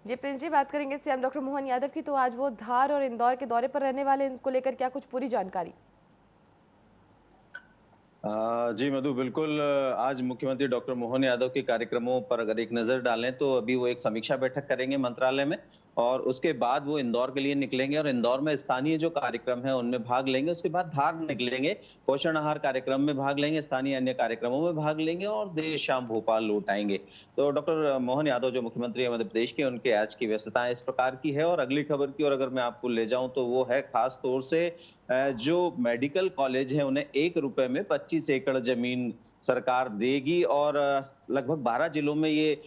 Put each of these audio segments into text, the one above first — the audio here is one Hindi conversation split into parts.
जी प्रिंस जी, बात करेंगे सीएम डॉक्टर मोहन यादव की। तो आज वो धार और इंदौर के दौरे पर रहने वाले हैं, इनको लेकर क्या कुछ पूरी जानकारी? जी मधु, बिल्कुल। आज मुख्यमंत्री डॉक्टर मोहन यादव के कार्यक्रमों पर अगर एक नज़र डालें तो अभी वो एक समीक्षा बैठक करेंगे मंत्रालय में और उसके बाद वो इंदौर के लिए निकलेंगे और इंदौर में स्थानीय जो कार्यक्रम है उनमें भाग लेंगे। उसके बाद धार निकलेंगे, पोषण आहार कार्यक्रम में भाग लेंगे, स्थानीय अन्य कार्यक्रमों में भाग लेंगे और देर शाम भोपाल लौट आएंगे। तो डॉक्टर मोहन यादव जो मुख्यमंत्री है मध्य प्रदेश के, उनके आज की व्यस्तताएं इस प्रकार की है। और अगली खबर की ओर अगर मैं आपको ले जाऊं तो वो है खास तौर से जो मेडिकल कॉलेज है उन्हें 1 रुपए में 25 एकड़ जमीन सरकार देगी और लगभग 12 जिलों में ये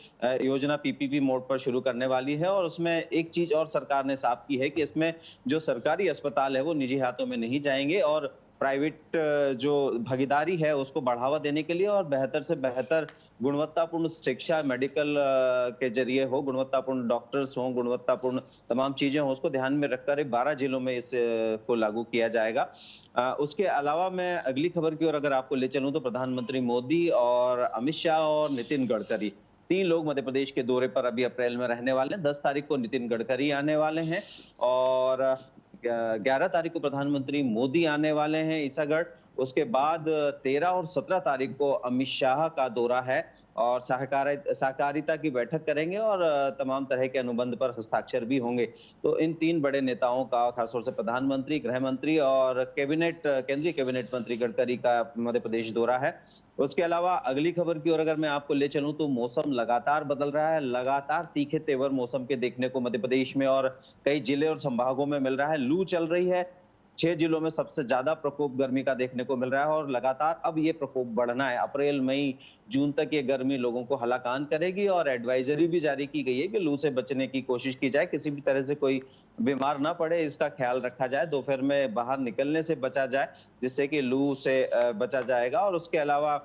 योजना पीपीपी मोड पर शुरू करने वाली है। और उसमें एक चीज और सरकार ने साफ की है कि इसमें जो सरकारी अस्पताल है वो निजी हाथों में नहीं जाएंगे और प्राइवेट जो भागीदारी है उसको बढ़ावा देने के लिए और बेहतर से बेहतर गुणवत्तापूर्ण शिक्षा मेडिकल के जरिए हो, गुणवत्तापूर्ण डॉक्टर्स हों, गुणवत्तापूर्ण तमाम चीजें हों, उसको ध्यान में रखकर 12 जिलों में इस को लागू किया जाएगा। उसके अलावा मैं अगली खबर की ओर अगर आपको ले चलूं तो प्रधानमंत्री मोदी और अमित शाह और नितिन गडकरी, 3 लोग मध्य प्रदेश के दौरे पर अभी अप्रैल में रहने वाले हैं। 10 तारीख को नितिन गडकरी आने वाले हैं और 11 तारीख को प्रधानमंत्री मोदी आने वाले हैं ईसागढ़। उसके बाद 13 और 17 तारीख को अमित शाह का दौरा है और सहकारिता की बैठक करेंगे और तमाम तरह के अनुबंध पर हस्ताक्षर भी होंगे। तो इन 3 बड़े नेताओं का खासतौर से प्रधानमंत्री, गृह मंत्री और केंद्रीय कैबिनेट मंत्री गडकरी का मध्य प्रदेश दौरा है। उसके अलावा अगली खबर की ओर अगर मैं आपको ले चलूं तो मौसम लगातार बदल रहा है, लगातार तीखे तेवर मौसम के देखने को मध्य प्रदेश में और कई जिले और संभागों में मिल रहा है। लू चल रही है, 6 जिलों में सबसे ज्यादा प्रकोप गर्मी का देखने को मिल रहा है और लगातार अब ये प्रकोप बढ़ना है। अप्रैल, मई, जून तक ये गर्मी लोगों को हलाकान करेगी और एडवाइजरी भी जारी की गई है कि लू से बचने की कोशिश की जाए, किसी भी तरह से कोई बीमार ना पड़े इसका ख्याल रखा जाए, दोपहर में बाहर निकलने से बचा जाए जिससे कि लू से बचा जाएगा। और उसके अलावा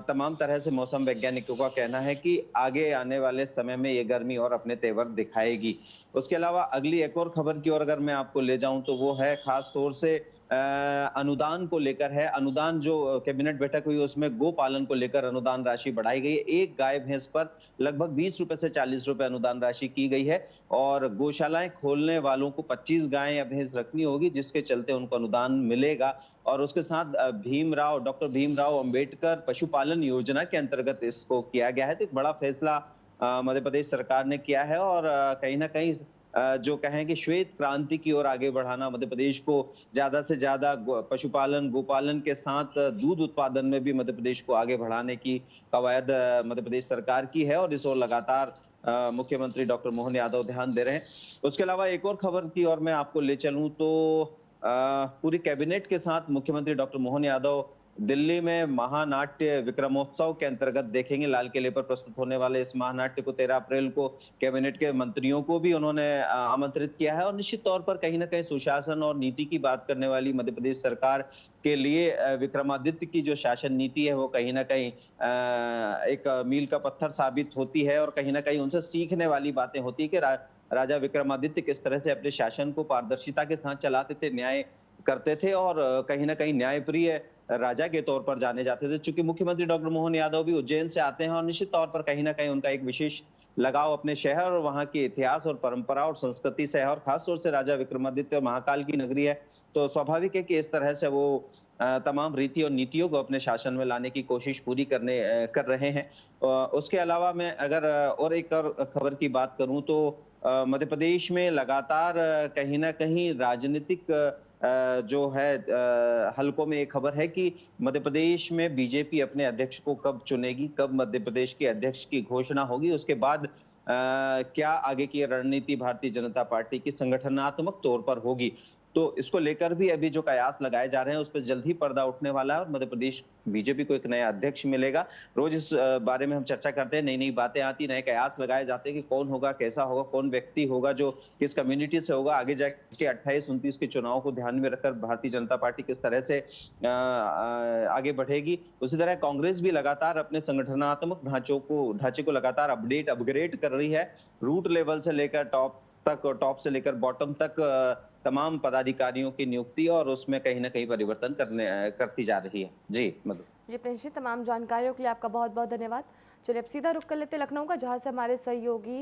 तमाम तरह से मौसम वैज्ञानिकों का कहना है कि आगे आने वाले समय में ये गर्मी और अपने तेवर दिखाएगी। उसके अलावा अगली एक और खबर की ओर अगर मैं आपको ले जाऊं तो वो है खास तौर से अनुदान को लेकर है। अनुदान जो कैबिनेट बैठक हुई उसमें गो पालन को लेकर अनुदान राशि बढ़ाई गई है। एक गाय भैंस पर लगभग 20 रुपए से 40 रुपए अनुदान राशि की गई है और गौशालाएं खोलने वालों को 25 गाय या भैंस रखनी होगी जिसके चलते उनको अनुदान मिलेगा। और उसके साथ डॉक्टर भीमराव अंबेडकर पशुपालन योजना के अंतर्गत इसको किया गया है। तो एक बड़ा फैसला मध्य प्रदेश सरकार ने किया है और कहीं ना कहीं जो कहें कि श्वेत क्रांति की ओर आगे बढ़ाना, मध्य प्रदेश को ज्यादा से ज्यादा पशुपालन गोपालन के साथ दूध उत्पादन में भी मध्य प्रदेश को आगे बढ़ाने की कवायद मध्य प्रदेश सरकार की है और इस ओर लगातार मुख्यमंत्री डॉक्टर मोहन यादव ध्यान दे रहे हैं। उसके अलावा एक और खबर की ओर मैं आपको ले चलूं तो पूरी कैबिनेट के साथ मुख्यमंत्री डॉक्टर मोहन यादव दिल्ली में महानाट्य विक्रमोत्सव के अंतर्गत देखेंगे। लाल किले पर प्रस्तुत होने वाले इस महानाट्य को 13 अप्रैल को कैबिनेट के मंत्रियों को भी उन्होंने आमंत्रित किया है और निश्चित तौर पर कहीं ना कहीं सुशासन और नीति की बात करने वाली मध्य प्रदेश सरकार के लिए विक्रमादित्य की जो शासन नीति है वो कहीं ना कहीं एक मील का पत्थर साबित होती है और कहीं ना कहीं उनसे सीखने वाली बातें होती है कि राजा विक्रमादित्य किस तरह से अपने शासन को पारदर्शिता के साथ चलाते थे, न्याय करते थे और कहीं ना कहीं न्यायप्रिय राजा के तौर पर जाने जाते थे। चूंकि मुख्यमंत्री डॉक्टर मोहन यादव भी उज्जैन से आते हैं और निश्चित तौर पर कहीं ना कहीं उनका एक विशेष लगाव अपने शहर और वहाँ के इतिहास और परंपरा और संस्कृति से है और खासतौर से राजा विक्रमादित्य और महाकाल की नगरी है। तो स्वाभाविक है कि इस तरह से वो तमाम रीति और नीतियों को अपने शासन में लाने की कोशिश पूरी कर रहे हैं। उसके अलावा मैं अगर और एक और खबर की बात करूं तो मध्य प्रदेश में लगातार कहीं ना कहीं राजनीतिक जो है हलकों में एक खबर है कि मध्य प्रदेश में बीजेपी अपने अध्यक्ष को कब चुनेगी, कब मध्य प्रदेश के अध्यक्ष की घोषणा होगी, उसके बाद क्या आगे की रणनीति भारतीय जनता पार्टी की संगठनात्मक तौर पर होगी। तो इसको लेकर भी अभी जो कयास लगाए जा रहे हैं उस पर जल्द ही पर्दा उठने वाला है और मध्य प्रदेश बीजेपी को एक नया अध्यक्ष मिलेगा। रोज इस बारे में हम चर्चा करते हैं, नई नई बातें आती, नए कयास लगाए जाते हैं कि कौन होगा, कैसा होगा, कौन व्यक्ति होगा जो किस कम्युनिटी से होगा। आगे जाके 28-29 के चुनाव को ध्यान में रखकर भारतीय जनता पार्टी किस तरह से आगे बढ़ेगी। उसी तरह कांग्रेस भी लगातार अपने संगठनात्मक ढांचे को लगातार अपग्रेड कर रही है। रूट लेवल से लेकर टॉप से लेकर बॉटम तक तमाम पदाधिकारियों की नियुक्ति और उसमें कहीं ना कहीं परिवर्तन करती जा रही है। जी मधु। जी प्रिंस जी, तमाम जानकारियों के लिए आपका बहुत बहुत धन्यवाद। चलिए अब सीधा रुख कर लेते हैं लखनऊ का, जहाँ से हमारे सहयोगी